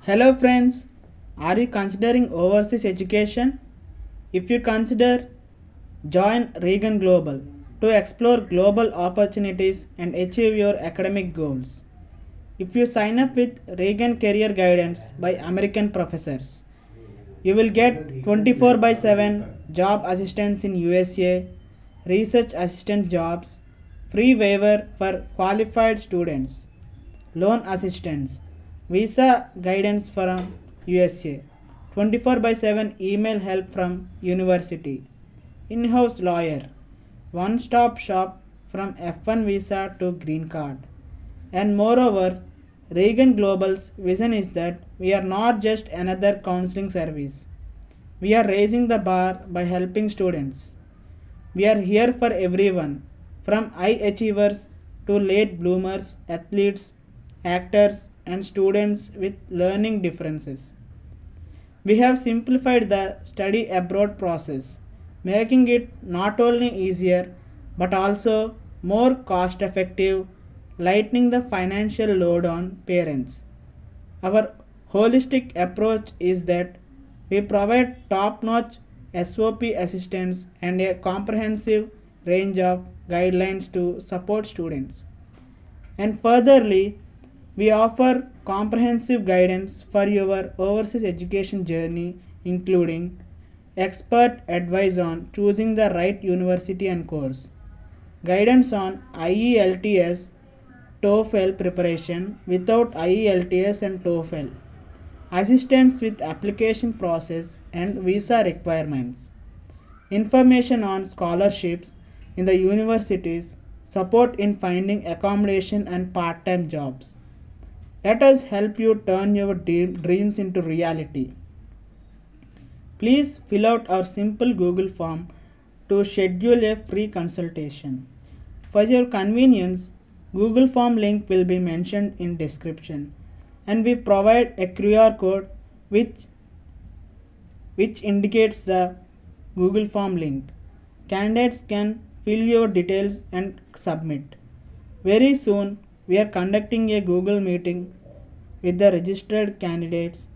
Hello friends, are you considering overseas education? If you consider, join Regan Global to explore global opportunities and achieve your academic goals. If you sign up with Regan Career Guidance by American professors, you will get 24 by 7 job assistance in USA, research assistant jobs, free waiver for qualified students, loan assistance, visa guidance from USA, 24 by 7 email help from university, in-house lawyer, one-stop shop from F1 visa to green card. And moreover, Regan Global's vision is that we are not just another counseling service. We are raising the bar by helping students. We are here for everyone, from high achievers to late bloomers, athletes, actors, and students with learning differences. We have simplified the study abroad process, making it not only easier but also more cost effective, lightening the financial load on parents. Our holistic approach is that we provide top notch SOP assistance and a comprehensive range of guidelines to support students. And furtherly, we offer comprehensive guidance for your overseas education journey, including expert advice on choosing the right university and course, guidance on IELTS, TOEFL preparation without IELTS and TOEFL, assistance with application process and visa requirements, information on scholarships in the universities, support in finding accommodation and part time jobs. Let us help you turn your dreams into reality. Please fill out our simple Google form to schedule a free consultation. For your convenience, Google form link will be mentioned in description, and we provide a QR code which indicates the Google form link. Candidates can fill your details and submit. Very soon, we are conducting a Google meeting with the registered candidates.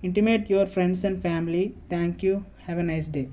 Intimate your friends and family. Thank you. Have a nice day.